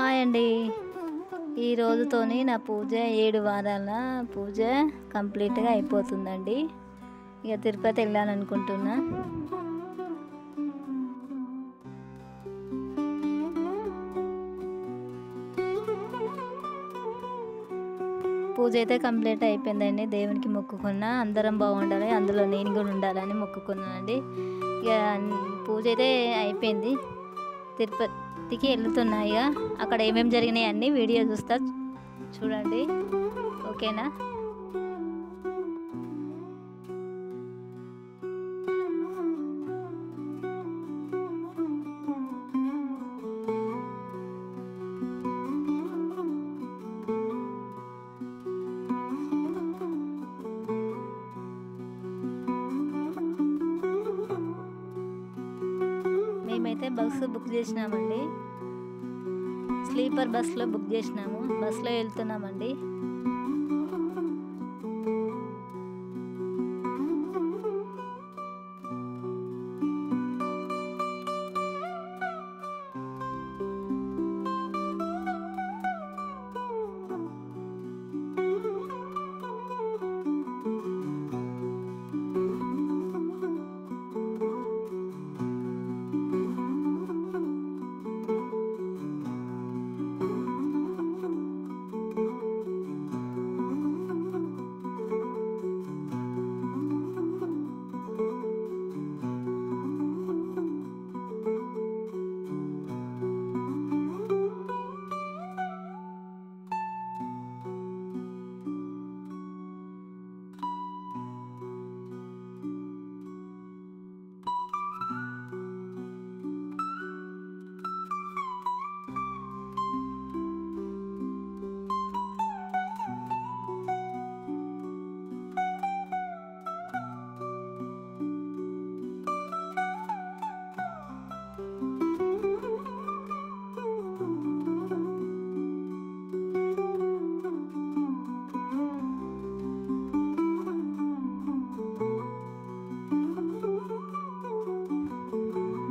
Hi అండి. ఈ రోజుతోని నా పూజ 7 వారాల పూజ కంప్లీట్‌గా అయిపోతుందండి. ఇక తిరుపతి వెళ్ళాలనుకుంటున్నా. పూజ అయితే కంప్లీట్ అయిపోయిందండి. దేవునికి మొక్కుకున్నా అందరం బాగుండాలి, అందులో నేను కూడా ఉండాలని మొక్కుకున్నానండి. ఇక పూజ అయితే అయిపోయింది. తిరుపతికి వెళ్తున్నా. ఇక అక్కడ ఏమేమి జరిగినాయి అన్నీ వీడియో చూస్తా, చూడండి. ఓకేనా? మేమైతే బస్సు బుక్ చేసినామండి. స్లీపర్ బస్సులో బుక్ చేసినాము. బస్సులో వెళ్తున్నామండి.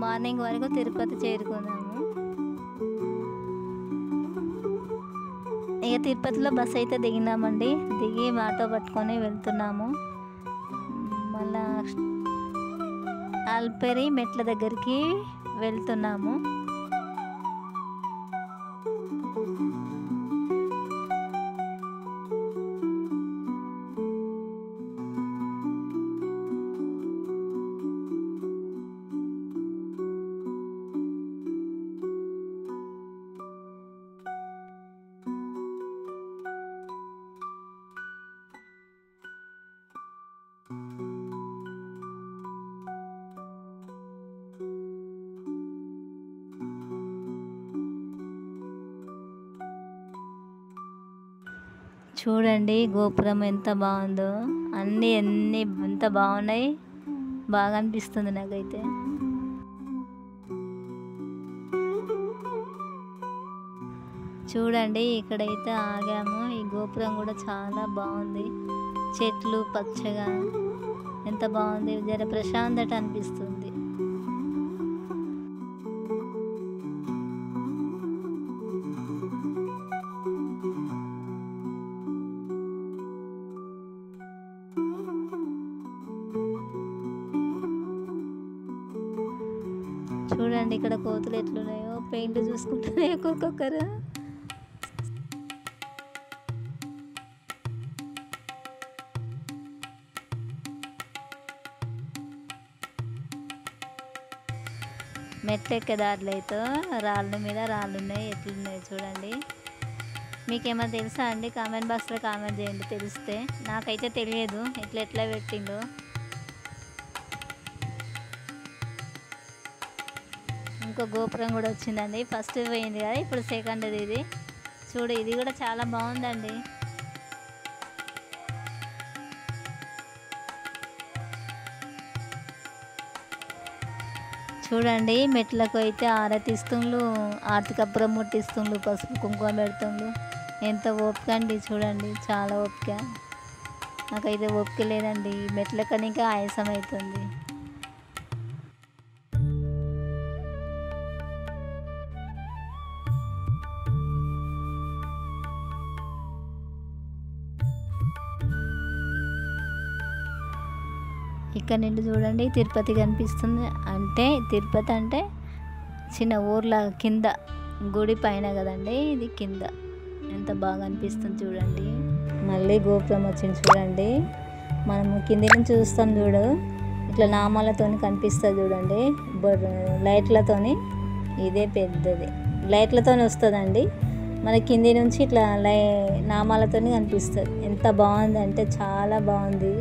మార్నింగ్ వరకు తిరుపతి చేరుకున్నాము. ఇక తిరుపతిలో బస్ అయితే దిగినామండి. దిగి ఆటో పట్టుకొని వెళ్తున్నాము. మళ్ళా అల్పేరి మెట్ల దగ్గరికి వెళ్తున్నాము. చూడండి గోపురం ఎంత బాగుందో, అన్నీ ఎంత బాగున్నాయి. బాగా అనిపిస్తుంది నాకైతే. చూడండి ఇక్కడైతే ఆగాము. ఈ గోపురం కూడా చాలా బాగుంది. చెట్లు పచ్చగా ఎంత బాగుంది. జర ప్రశాంతత అనిపిస్తుంది. చూడండి ఇక్కడ కోతులు ఎట్లున్నాయో, పెయింట్ చూసుకుంటున్నాయి ఒక్కొక్కరు. మెట్లెక్కే దారిలో అయితే రాళ్ళ మీద రాళ్ళు ఉన్నాయి. ఎట్లున్నాయి చూడండి. మీకేమైనా తెలుసా అండి? కామెంట్ బాక్స్లో కామెంట్ చేయండి తెలిస్తే. నాకైతే తెలియదు ఎట్లా పెట్టిండో. ఇంకో గోపురం కూడా వచ్చిందండి. ఫస్ట్ పోయింది కదా, ఇప్పుడు సెకండ్ది ఇది. చూడు ఇది కూడా చాలా బాగుందండి. చూడండి మెట్లకు అయితే ఆరతి ఇస్తుండ్లు, ఆరతి కప్పురం ముట్టిస్తుండ్లు, పసుపు కుంకుమ పెడుతుండ్లు. ఎంత ఓపిక అండి చూడండి, చాలా ఓపిక. నాకైతే ఓపిక లేదండి, మెట్ల కనుక ఆయాసం అవుతుంది. ఇక్కడ నుండి చూడండి తిరుపతి కనిపిస్తుంది. అంటే తిరుపతి అంటే చిన్న ఊర్ల కింద గుడి పైన కదండి, ఇది కింద ఎంత బాగా అనిపిస్తుంది చూడండి. మళ్ళీ గోపురం వచ్చింది చూడండి. మనము కింది నుంచి చూస్తాం చూడు, ఇట్లా నామాలతో కనిపిస్తుంది చూడండి, లైట్లతోని. ఇదే పెద్దది లైట్లతో వస్తుందండి. మన కింది నుంచి ఇట్లా నామాలతో కనిపిస్తుంది. ఎంత బాగుంది అంటే చాలా బాగుంది.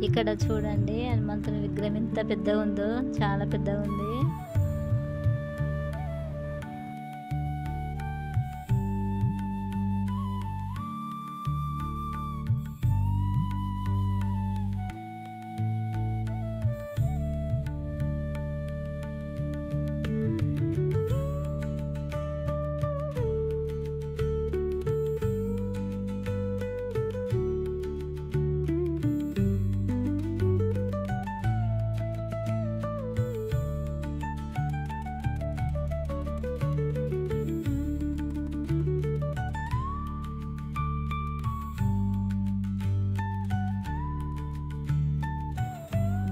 ఇక్కడ చూడండి హనుమంతుని విగ్రహం ఎంత పెద్దగా ఉందో, చాలా పెద్దగా ఉంది.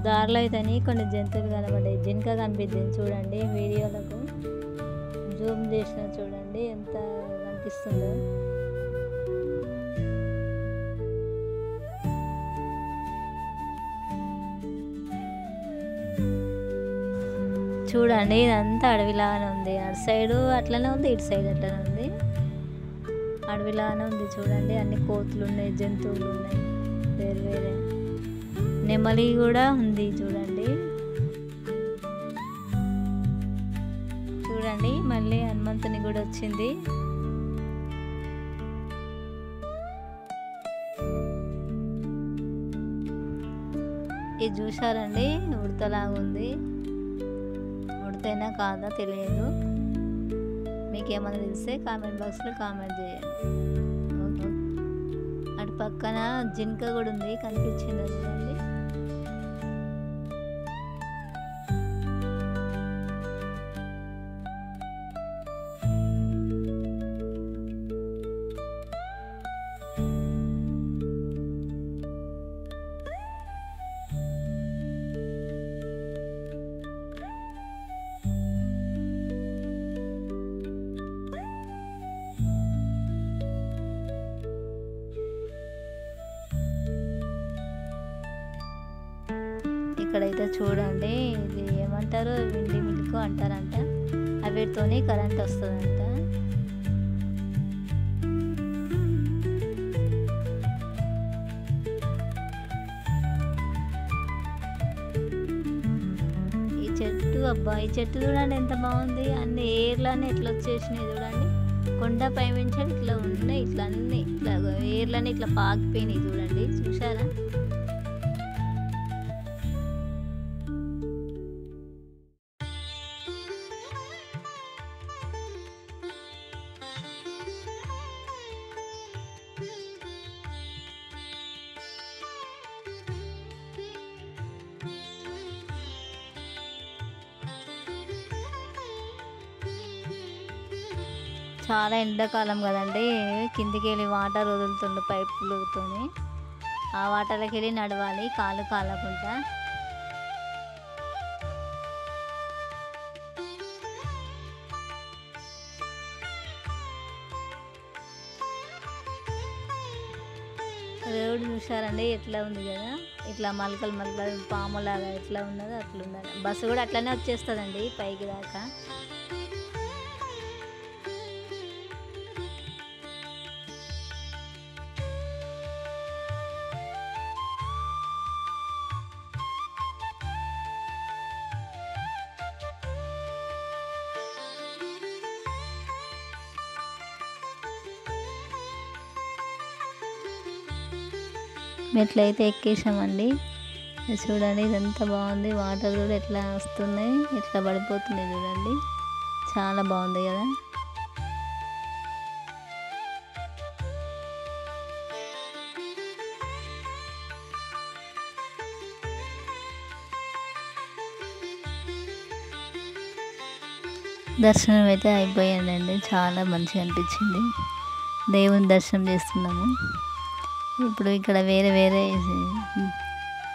దారిలో అయితేనే కొన్ని జంతువులు కనబడ్డాయి. జింక కనిపిస్తుంది చూడండి, వీడియోలకు జూమ్ చేసిన చూడండి ఎంత కనిపిస్తుందో. చూడండి ఇదంతా అడవిలాగానే ఉంది. అటు సైడు అట్లనే ఉంది, ఇటు సైడ్ అట్లనే ఉంది. అడవిలాగానే ఉంది చూడండి. అన్ని కోతులు ఉన్నాయి, జంతువులు ఉన్నాయి వేరు వేరే. నెమలి కూడా ఉంది చూడండి. చూడండి మళ్ళీ హనుమంతుని కూడా వచ్చింది. ఇది చూసారండి, ఉడతలాగా ఉంది. ఉడతైనా కాదా తెలియదు. మీకేమైనా తెలిస్తే కామెంట్ బాక్స్లో కామెంట్ చేయండి. అటు పక్కన జింక కూడా ఉంది, కనిపించింది చూడండి. ఇక్కడైతే చూడండి, ఇది ఏమంటారు, విండి మిల్క్ అంటారంట. వీటితోనే కరెంట్ వస్తుందంట. ఈ చెట్టు, అబ్బా ఈ చెట్టు చూడండి ఎంత బాగుంది. అన్ని ఏర్లన్నీ ఎట్లా వచ్చేసినాయి చూడండి. కొండ పై నుంచి ఇట్లా ఉన్నాయి, ఇట్లా అన్నీ ఇట్లా ఏర్లన్నీ ఇట్లా పాకిపోయినాయి చూడండి. చూసారా? చాలా ఎండాకాలం కదండి, కిందికి వెళ్ళి వాటర్ వదులుతుండే పైపులతో. ఆ వాటర్లోకి వెళ్ళి నడవాలి కాలు కాలకుండా. రోడ్డు చూసారండి ఎట్లా ఉంది కదా, ఇట్లా మలకలు మలకలు పాములాగా ఎట్లా ఉన్నదో అట్లా ఉన్నది. బస్సు కూడా అట్లనే వచ్చేస్తుందండి పైకి దాకా. మెట్లయితే ఎక్కేసామండి. ఇది చూడండి, ఇదంతా బాగుంది. వాటర్ కూడా ఎట్లా వస్తున్నాయి, ఎట్లా పడిపోతున్నాయి చూడండి. చాలా బాగుంది కదా. దర్శనం అయితే అయిపోయాడండి. చాలా మంచిగా అనిపించింది. దేవుని దర్శనం చేస్తున్నాము. ఇప్పుడు ఇక్కడ వేరే వేరే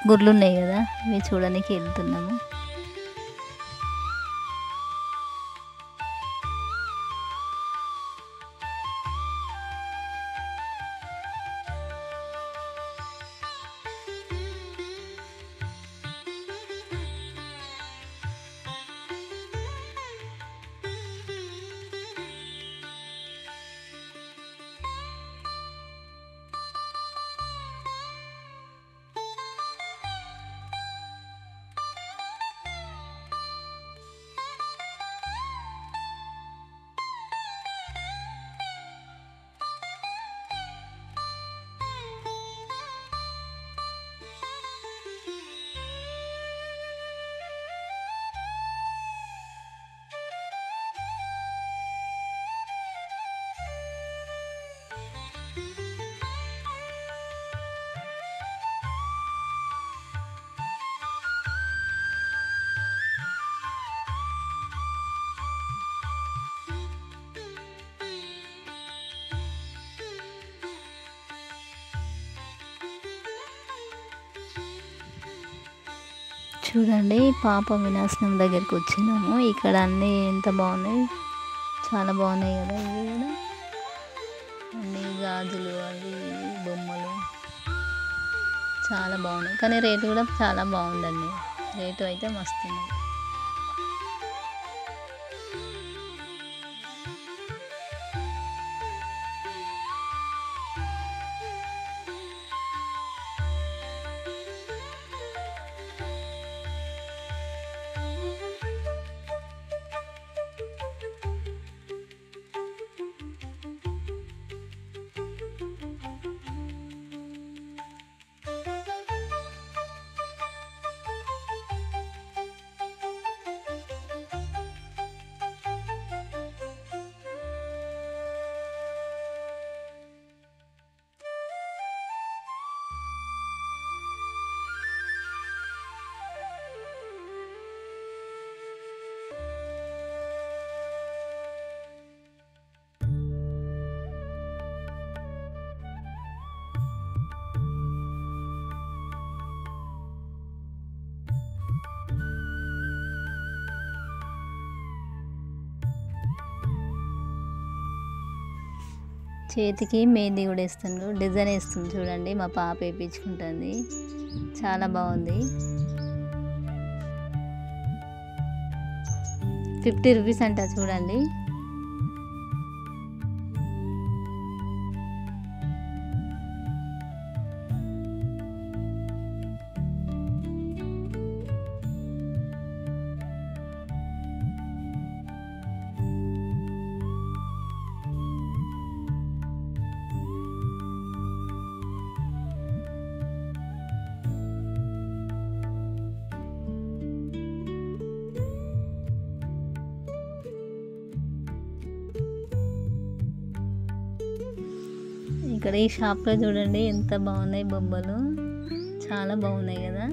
గుళ్ళు ఉన్నాయి కదా, అవి చూడడానికి వెళ్తున్నాము. చూడండి, పాప వినాశనం దగ్గరికి వచ్చినాము. ఇక్కడ అన్నీ ఎంత బాగున్నాయి, చాలా బాగున్నాయి కదా. ఇవి కూడా అన్నీ గాజులు, అవి బొమ్మలు చాలా బాగున్నాయి. కానీ రేటు కూడా చాలా బాగుందండి. రేటు అయితే మస్తు ఉంది. చేతికి మెహందీ కూడా వేస్తుండ్రు, డిజైన్ వేస్తుంది చూడండి. మా పాప వేయించుకుంటుంది, చాలా బాగుంది. 50 రూపీస్ అంట చూడండి. ఇక్కడ ఈ షాప్లో చూడండి ఎంత బాగున్నాయి బొమ్మలు, చాలా బాగున్నాయి కదా.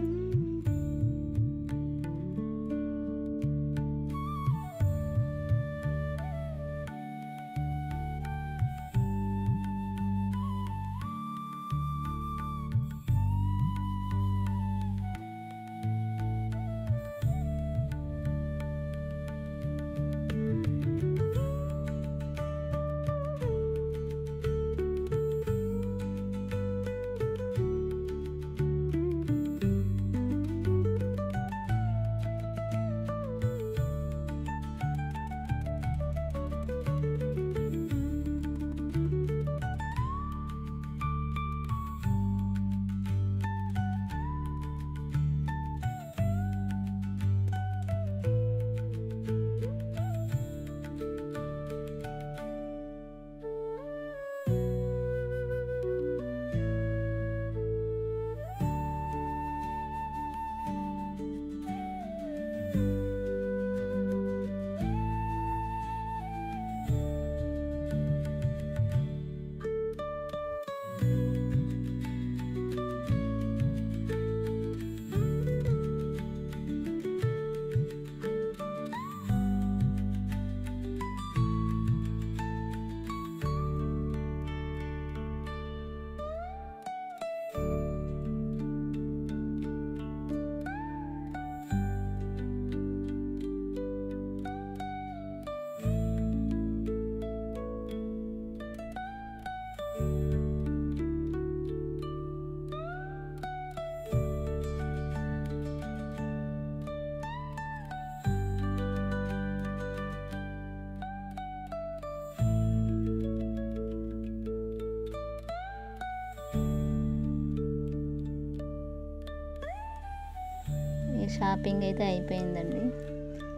షాపింగ్ అయితే అయిపోయిందండి.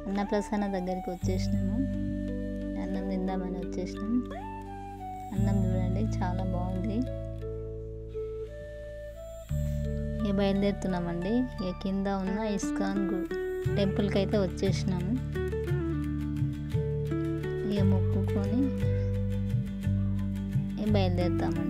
అన్నప్రసన్న దగ్గరికి వచ్చేసినాము. అన్నం తిందామని వచ్చేసినాం. అన్నం చూడండి చాలా బాగుంది. ఇక బయలుదేరుతున్నామండి. ఇక కింద ఉన్న ఇస్కాన్ టెంపుల్కి అయితే వచ్చేసినాము. ఇక మొక్కుకొని బయలుదేరుతామండి.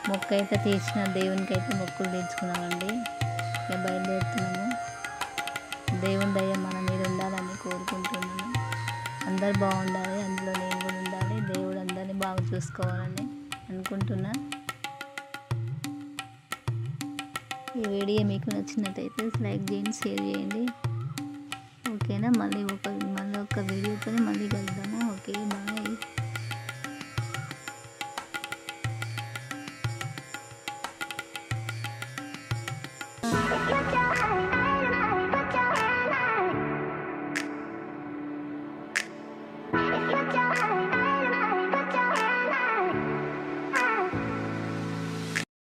మొక్క అయితే తీర్చిన దేవునికి అయితే మొక్కులు తీర్చుకున్నామండి. ఇక బయలుదేరుతున్నాము. దేవుని దయ మన మీద ఉండాలని కోరుకుంటున్నాను. అందరు బాగుండాలి, అందులో నేను కూడా ఉండాలి. దేవుడు అందరినీ బాగా చూసుకోవాలని అనుకుంటున్నా. ఈ వీడియో మీకు నచ్చినట్టయితే లైక్ చేయండి, షేర్ చేయండి. ఓకేనా? మళ్ళీ ఒక వీడియోతో మళ్ళీ కలుద్దాము. Okay, bye.